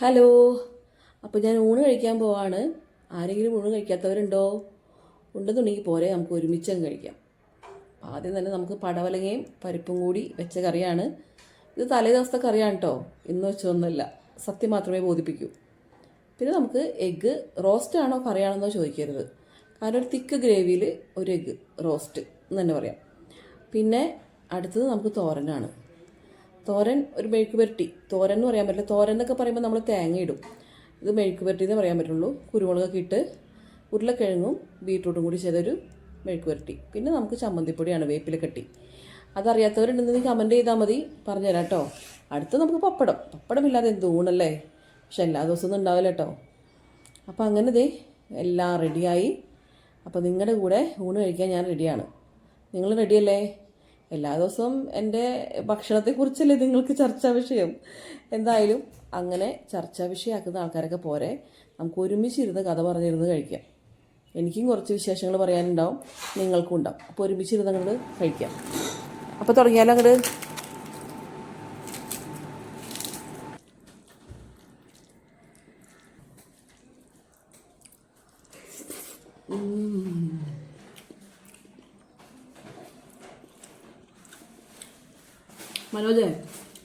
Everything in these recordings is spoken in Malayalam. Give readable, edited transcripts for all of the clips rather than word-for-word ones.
ഹലോ. അപ്പോൾ ഞാൻ ഊണ് കഴിക്കാൻ പോവാണ്. ആരെങ്കിലും ഊണ് കഴിക്കാത്തവരുണ്ടോ? ഉണ്ടെന്നുണ്ടെങ്കിൽ പോരെ, നമുക്ക് ഒരുമിച്ചങ്ങ് കഴിക്കാം. ആദ്യം തന്നെ നമുക്ക് പടവലങ്ങയും പരിപ്പും കൂടി വെച്ച കറിയാണ്. ഇത് തലേ ദിവസത്തെ കറിയാണ് കേട്ടോ, ഇന്ന് വെച്ചൊന്നുമല്ല. സത്യം മാത്രമേ ബോധിപ്പിക്കൂ. പിന്നെ നമുക്ക് എഗ്ഗ് റോസ്റ്റ് ആണോ കറിയാണെന്നോ ചോദിക്കരുത്. കാരണം ഒരു തിക്ക് ഗ്രേവിയിൽ ഒരു എഗ്ഗ് റോസ്റ്റ് എന്ന് തന്നെ പറയാം. പിന്നെ അടുത്തത് നമുക്ക് തോരനാണ്. തോരൻ ഒരു മെഴുക്ക് പുരട്ടി. തോരൻ എന്ന് പറയാൻ പറ്റില്ല, തോരൻ എന്നൊക്കെ പറയുമ്പോൾ നമ്മൾ തേങ്ങ ഇടും. ഇത് മെഴുക്ക് പുരട്ടി എന്ന് പറയാൻ പറ്റുള്ളൂ. കുരുമുളകൊക്കെ ഇട്ട് ഉരുളക്കിഴങ്ങും ബീട്രൂട്ടും കൂടി ചെയ്തൊരു മെഴുക്ക് പുരട്ടി. പിന്നെ നമുക്ക് ചമ്മന്തിപ്പൊടിയാണ്, വേപ്പില കെട്ടി. അതറിയാത്തവരുണ്ടെന്ന് കമൻറ്റ് ചെയ്താൽ മതി, പറഞ്ഞുതരാം കേട്ടോ. അടുത്ത് നമുക്ക് പപ്പടമില്ലാതെ എന്ത് ഊണല്ലേ. പക്ഷെ എല്ലാ ദിവസമൊന്നും ഉണ്ടാവില്ല കേട്ടോ. അപ്പോൾ അങ്ങനെ ദേ എല്ലാം റെഡിയായി. അപ്പോൾ നിങ്ങളുടെ കൂടെ ഊണ് കഴിക്കാൻ ഞാൻ റെഡിയാണ്. നിങ്ങൾ റെഡിയല്ലേ? എല്ലാ ദിവസവും എൻ്റെ ഭക്ഷണത്തെക്കുറിച്ചല്ലേ നിങ്ങൾക്ക് ചർച്ചാ വിഷയം. എന്തായാലും അങ്ങനെ ചർച്ചാ വിഷയമാക്കുന്ന ആൾക്കാരൊക്കെ പോരെ, നമുക്ക് ഒരുമിച്ചിരുന്ന് കഥ പറഞ്ഞിരുന്ന് കഴിക്കാം. എനിക്കും കുറച്ച് വിശേഷങ്ങൾ പറയാനുണ്ടാവും, നിങ്ങൾക്കും ഉണ്ടാവും. അപ്പോൾ ഒരുമിച്ചിരുന്ന് അങ്ങോട്ട് കഴിക്കാം. അപ്പോൾ തുടങ്ങിയാലോ അങ്ങോട്ട്.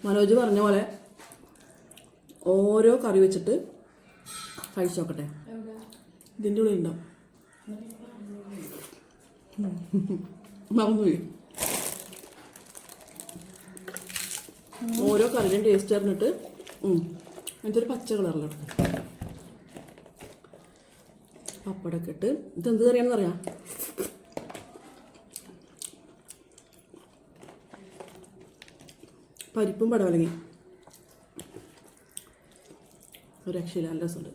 മനോജ് പറഞ്ഞ പോലെ ഓരോ കറി വെച്ചിട്ട് കഴിച്ചു നോക്കട്ടെ. ഇതിൻ്റെ ഉള്ളിൽ ഉണ്ടാവും. മറന്നുപോയി. ഓരോ കറിയും ടേസ്റ്റ് അറിഞ്ഞിട്ട് അതിൻ്റെ ഒരു പച്ച കളറിലാണ് പപ്പടമൊക്കെ ഇട്ട്. ഇതെന്ത് കറിയാണെന്ന് അറിയാം? പരിപ്പും പടവലങ്ങി. ഒരു രക്ഷയില്ല, നല്ല രസമുണ്ട്.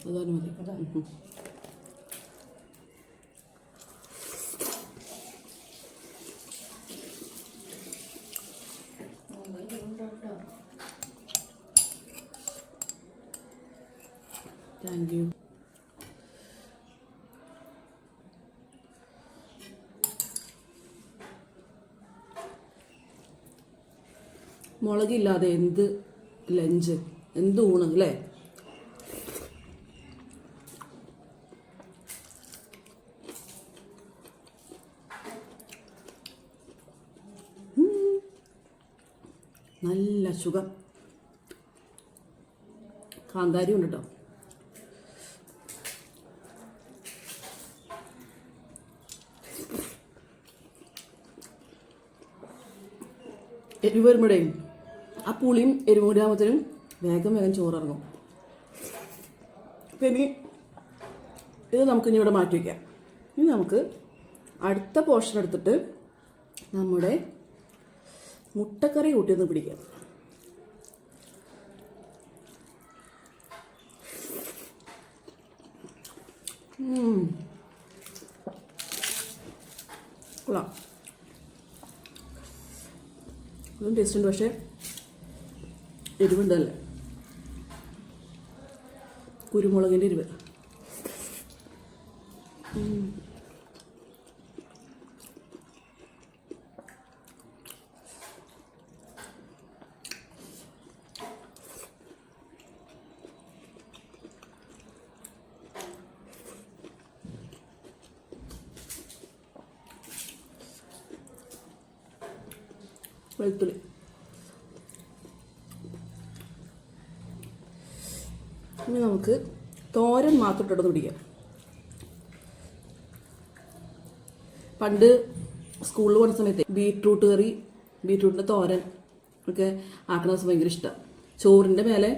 അതാണ് മതി. Thank you. മുളകില്ലാതെ എന്ത് ലഞ്ച്, എന്ത് ഊണ് അല്ലേ? നല്ല സുഖം. കാന്താരി ഉണ്ട് കേട്ടോ. എരിവ് വരുമ്പോഴേയും ആ പുളിയും എരിവും കൂടി ആകുമ്പോഴത്തേനും വേഗം ചോറിറങ്ങും. അപ്പം ഇനി ഇത് നമുക്കിനി ഇവിടെ മാറ്റി വയ്ക്കാം. ഇനി നമുക്ക് അടുത്ത പോർഷൻ എടുത്തിട്ട് നമ്മുടെ മുട്ടക്കറി കൂട്ടിയൊന്ന് പിടിക്കാം. കൊള്ളാം. അതും ടേസ്റ്റ് ഉണ്ട്, പക്ഷേ എരിവുണ്ടല്ലേ, കുരുമുളകിൻ്റെ എരിവ്. വെളുത്തുള്ളി. ഇനി നമുക്ക് തോരൻ മാത്രം ഇട്ടൊന്ന് പിടിക്കാം. പണ്ട് സ്കൂളിൽ പോകുന്ന സമയത്ത് ബീട്രൂട്ട് കറി, ബീട്രൂട്ടിൻ്റെ തോരൻ ഒക്കെ ആക്കണ ദിവസം ഭയങ്കര ഇഷ്ടമാണ്. ചോറിൻ്റെ മേലെ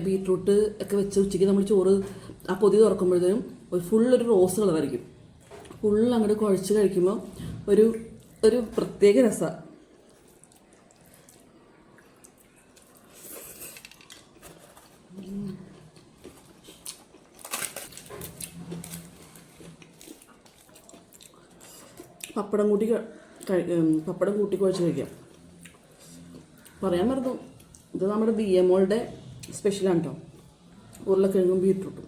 ബീട്രൂട്ട് ഒക്കെ വെച്ച് ഉച്ചയ്ക്ക് നമ്മൾ ചോറ് ആ പൊതി തുറക്കുമ്പോഴത്തേനും ഒരു റോസ് കളറായിരിക്കും. ഫുള്ള് അങ്ങോട്ട് കുഴച്ച് കഴിക്കുമ്പോൾ ഒരു പ്രത്യേക രസമാണ്. പപ്പടം കൂട്ടി കുഴച്ച് കഴിക്കാം. പറയാൻ മറന്നു, ഇത് നമ്മുടെ ദിയമോളുടെ സ്പെഷ്യലാണ് കേട്ടോ. ഉരുളക്കിഴങ്ങും ബീട്രൂട്ടും.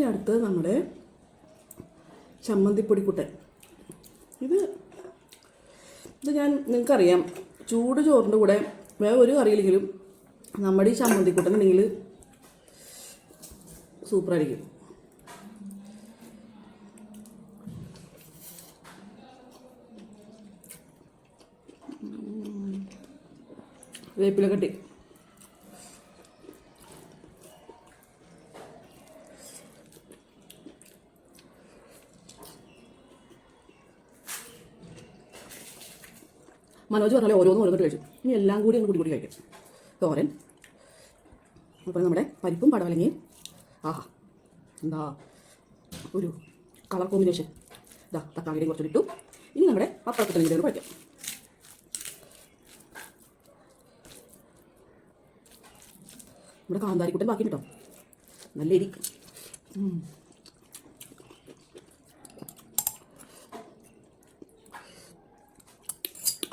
അടുത്തത് നമ്മുടെ ചമ്മന്തിപ്പൊടിക്കുട്ടൻ. ഇത് ഞാൻ നിങ്ങൾക്കറിയാം, ചൂട് ചോറിൻ്റെ കൂടെ വേറെ ഒരു കറിയില്ലെങ്കിലും നമ്മുടെ ഈ ചമ്മന്തിക്കുട്ടൻ ഉണ്ടെങ്കിൽ സൂപ്പറായിരിക്കും. വേപ്പില കട്ടി മനോജ് പറഞ്ഞാൽ ഓരോന്നിട്ട് കഴിച്ചു. ഇനി എല്ലാം കൂടി ഒന്ന് കൂടി കഴിക്കും. തോരൻ, അപ്പോൾ നമ്മുടെ പരിപ്പും പടവലങ്ങയും, ആഹാ എന്താ ഒരു കളർ കോമ്പിനേഷൻ. ഇതാ തക്കാളിയുടെയും കുറച്ചിട്ടു. ഇനി നമ്മുടെ പപ്പടത്തിൻ്റെ കഴിക്കാം. നമ്മുടെ കാന്താരിക്കുട്ടൻ ബാക്കി കേട്ടോ, നല്ല എരി.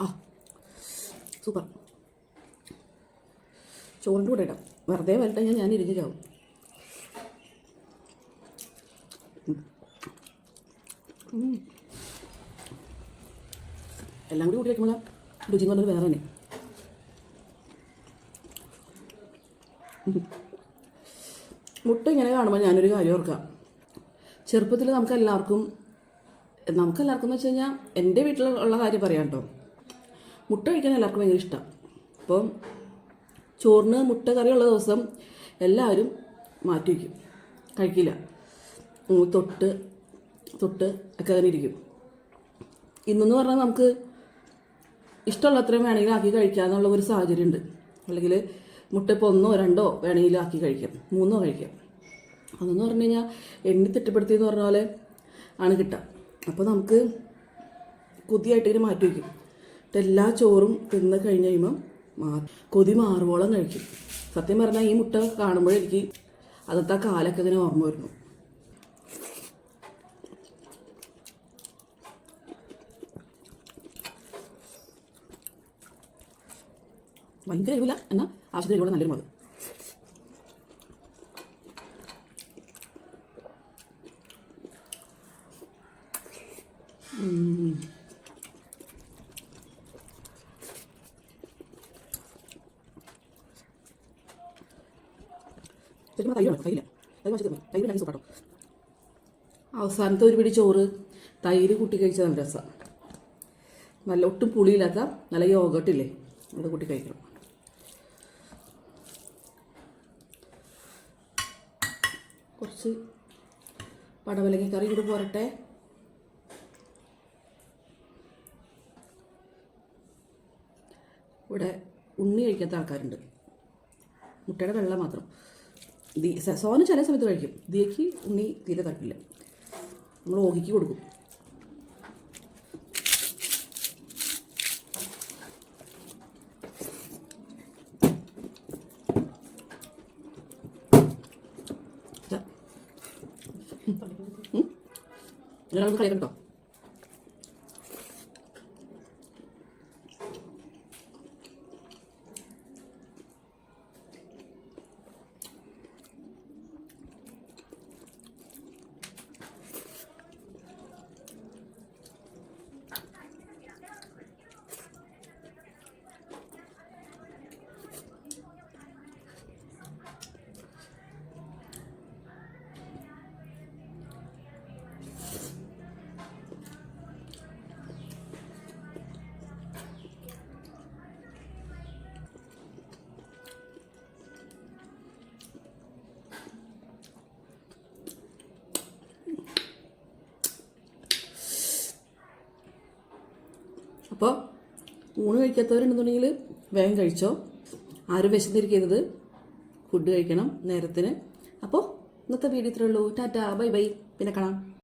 ആ സൂപ്പർ. ചോറിൻ്റെ കൂടെ ഇടാം. വെറുതെ വരട്ടെ, ഞാൻ ഇരിഞ്ഞു ചാവും. എല്ലാം കൂടി കഴിക്കുമ്പോൾ രുചി എന്ന് പറഞ്ഞത് വേറെ തന്നെ. മുട്ട ഇങ്ങനെ കാണുമ്പോൾ ഞാനൊരു കാര്യം ഓർക്കാം. ചെറുപ്പത്തിൽ നമുക്കെല്ലാവർക്കും എന്ന് വെച്ച് കഴിഞ്ഞാൽ എൻ്റെ വീട്ടിലുള്ള കാര്യം പറയാം കേട്ടോ, മുട്ട കഴിക്കാൻ എല്ലാവർക്കും ഭയങ്കര ഇഷ്ടമാണ്. അപ്പം ചോറിന് മുട്ട കറിയുള്ള ദിവസം എല്ലാവരും മാറ്റി വയ്ക്കും, കഴിക്കില്ല. തൊട്ട് ഒക്കെ അങ്ങനെ ഇരിക്കും. ഇന്നെന്ന് പറഞ്ഞാൽ നമുക്ക് ഇഷ്ടമുള്ള അത്രയും വേണമെങ്കിൽ ആക്കി കഴിക്കാമെന്നുള്ള ഒരു സാഹചര്യം ഉണ്ട്. അല്ലെങ്കിൽ മുട്ട ഇപ്പോൾ 1 or 2 വേണമെങ്കിൽ ആക്കി കഴിക്കാം, 3 കഴിക്കാം. അതെന്ന് പറഞ്ഞു കഴിഞ്ഞാൽ എണ്ണി തിട്ടപ്പെടുത്തി എന്ന് പറഞ്ഞ പോലെ ആണ് കിട്ടുക. അപ്പോൾ നമുക്ക് കൊതിയായിട്ട് ഇങ്ങനെ മാറ്റി വയ്ക്കും. എല്ലാ ചോറും തിന്ന് കഴിഞ്ഞ് കഴിയുമ്പം കൊതി മാറുവോളം കഴിക്കും. സത്യം പറഞ്ഞാൽ ഈ മുട്ട കാണുമ്പോഴെനിക്ക് അന്നത്തെ കാലൊക്കെ ഇങ്ങനെ ഓർമ്മ വരുന്നു. ഭയങ്കര എരിവില്ല, എന്നാൽ ആവശ്യത്തിന് എരിവോടെ നല്ലൊരു മുളക്. ശരിക്കും തൈര് വേണം, തൈരില്ല, തൈര് നല്ല സൂപ്പാട്ടോ. അവസാനത്തെ ഒരു പിടി ചോറ് തൈര് കൂട്ടി കഴിച്ചാൽ നല്ല രസമാണ്. നല്ല ഒട്ടും പുളിയില്ലാത്ത നല്ല യോഗട്ടില്ലേ, അത് കൂട്ടി കഴിക്കണം. കുറച്ച് പടവലങ്ങ കറി കൂടി പോരട്ടെ. ഇവിടെ ഉണ്ണി കഴിക്കാത്ത ആൾക്കാരുണ്ട്, മുട്ടയുടെ വെള്ളം മാത്രം. സോന ചില സമയത്ത് കഴിക്കും, ദിയക്ക് ഉണ്ണി തീരെ താല്പര്യമില്ല. നമ്മൾ ഓഹിക്ക് കൊടുക്കും. ഒരാൾക്ക് കളിയാക്കാം കേട്ടോ. അപ്പോൾ ഊണ് കഴിക്കാത്തവരുണ്ടെന്നുണ്ടെങ്കിൽ വേഗം കഴിച്ചോ. ആരും വിശന്നിരിക്കരുത്, ഫുഡ് കഴിക്കണം നേരത്തിന്. അപ്പോൾ ഇന്നത്തെ വീഡിയോ ഇത്രയേ ഉള്ളൂ. ടാറ്റാ, ബൈ ബൈ, പിന്നെ കാണാം.